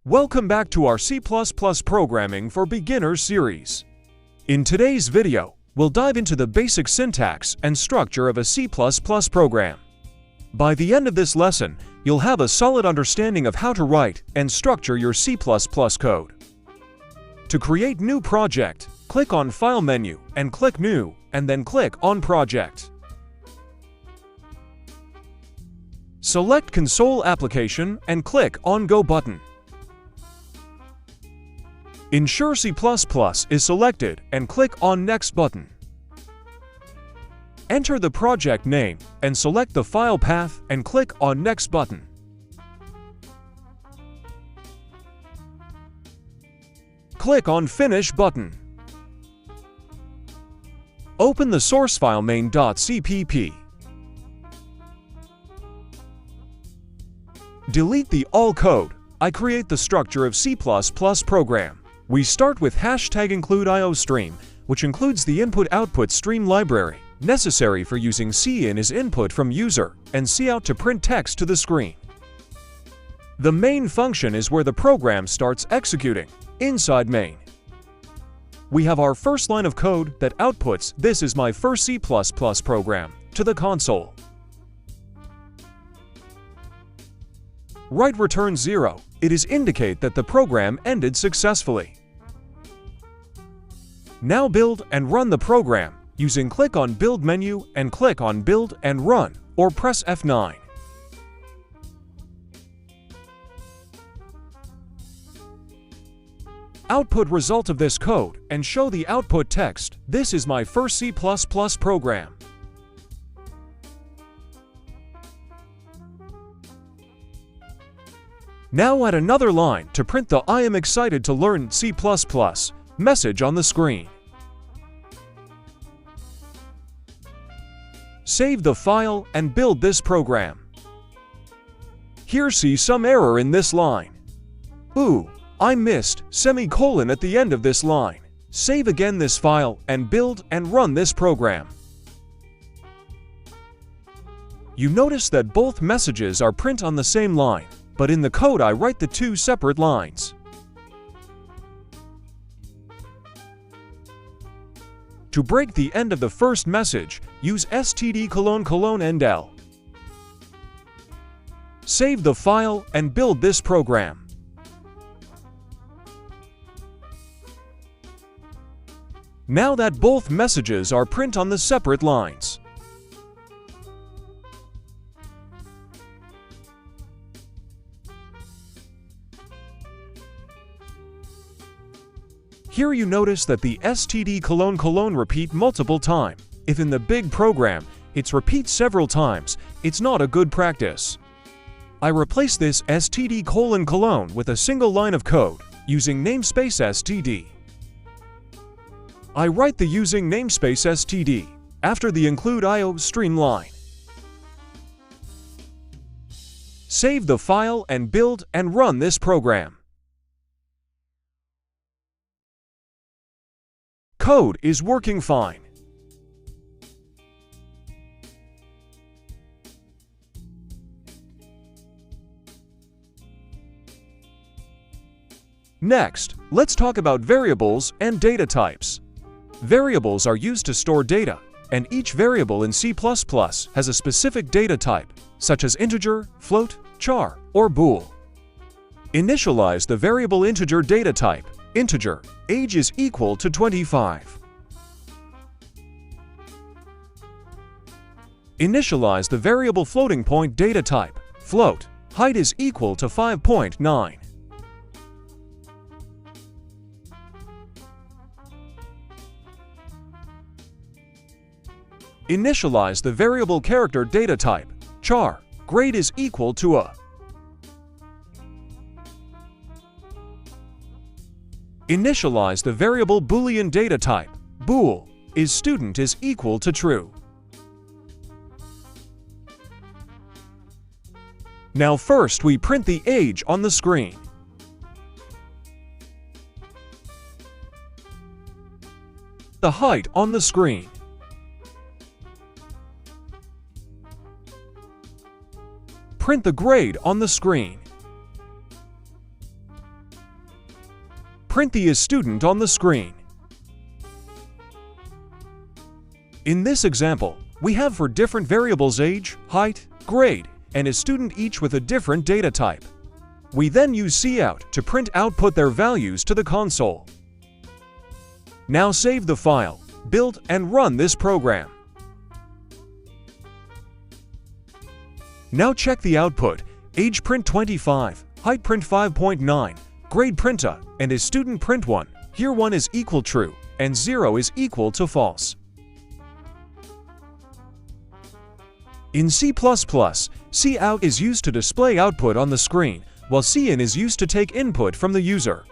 Welcome back to our C++ Programming for Beginners series. In today's video, we'll dive into the basic syntax and structure of a C++ program. By the end of this lesson, you'll have a solid understanding of how to write and structure your C++ code. To create new project, click on File menu and click New, and then click on Project. Select Console Application and click on Go button. Ensure C++ is selected and click on Next button. Enter the project name and select the file path and click on Next button. Click on Finish button. Open the source file main.cpp. Delete the all code. I create the structure of C++ program. We start with #include IOStream, which includes the input-output stream library, necessary for using cin as input from user, and cout to print text to the screen. The main function is where the program starts executing, inside main. We have our first line of code that outputs "This is my first C++ program" to the console. Write return 0. It is indicate that the program ended successfully. Now build and run the program using click on Build menu and click on Build and Run, or press F9. Output result of this code and show the output text, "This is my first C++ program." Now add another line to print the "I am excited to learn C++ message on the screen. Save the file and build this program. Here see some error in this line. Ooh, I missed semicolon at the end of this line. Save again this file and build and run this program. You notice that both messages are print on the same line, but in the code I write the two separate lines. To break the end of the first message, use std::endl. Save the file and build this program. Now that both messages are print on the separate lines. Here you notice that the std::: repeat multiple times. If in the big program, it's repeat several times, it's not a good practice. I replace this std::: with a single line of code, using namespace std. I write the using namespace std, after the include IOStream line. Save the file and build and run this program. Code is working fine. Next, let's talk about variables and data types. Variables are used to store data, and each variable in C++ has a specific data type, such as integer, float, char, or bool. Initialize the variable integer data type. Integer, age is equal to 25. Initialize the variable floating point data type. Float, height is equal to 5.9. Initialize the variable character data type. Char, grade is equal to a. Initialize the variable Boolean data type. Bool, is student is equal to true. Now first we print the age on the screen. The height on the screen. Print the grade on the screen. print the student on the screen. In this example, we have for different variables age, height, grade, and a student each with a different data type. We then use cout to print output their values to the console. Now save the file, build and run this program. Now check the output, age print 25, height print 5.9, grade print a, and is student print 1. Here 1 is equal true, and 0 is equal to false. In C++, cout is used to display output on the screen, while cin is used to take input from the user.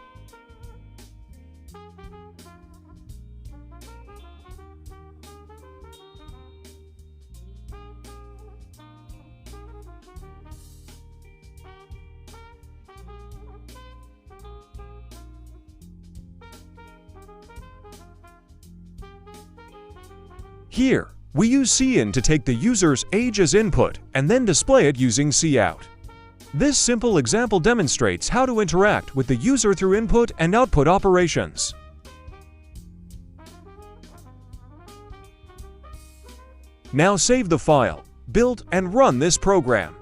Here, we use cin to take the user's age as input and then display it using cout. This simple example demonstrates how to interact with the user through input and output operations. Now save the file, build and run this program.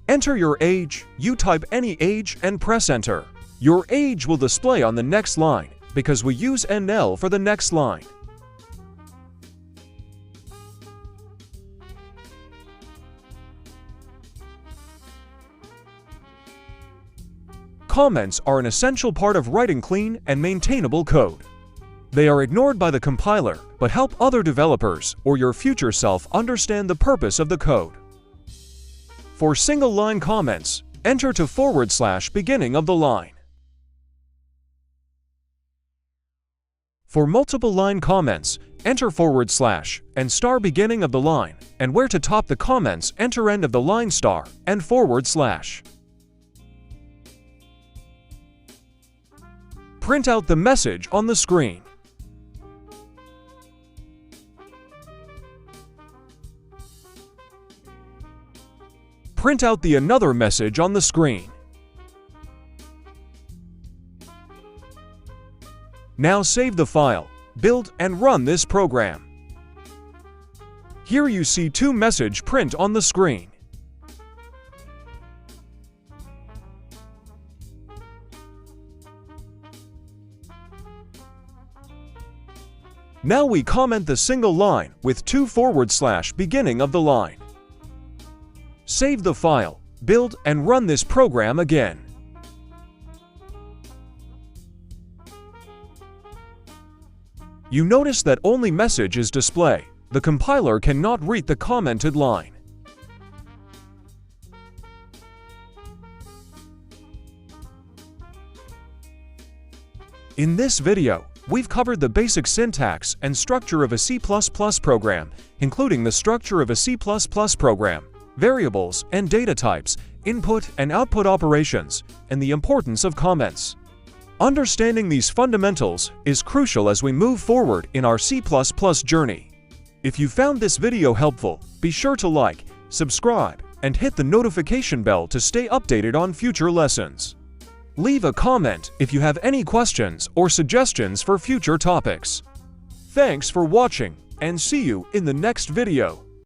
Enter your age, you type any age and press enter. Your age will display on the next line, because we use NL for the next line. Comments are an essential part of writing clean and maintainable code. They are ignored by the compiler, but help other developers or your future self understand the purpose of the code. For single-line comments, enter to / beginning of the line. For multiple-line comments, enter / and star beginning of the line, and where to top the comments, enter end of the line star and /. Print out the message on the screen. Print out the another message on the screen. Now save the file, build and run this program. Here you see two messages print on the screen. Now we comment the single line with two / beginning of the line. Save the file, build and run this program again. You notice that only message is display. The compiler cannot read the commented line. In this video, we've covered the basic syntax and structure of a C++ program, including the structure of a C++ program, variables and data types, input and output operations, and the importance of comments. Understanding these fundamentals is crucial as we move forward in our C++ journey. If you found this video helpful, be sure to like, subscribe, and hit the notification bell to stay updated on future lessons. Leave a comment if you have any questions or suggestions for future topics. Thanks for watching, and see you in the next video.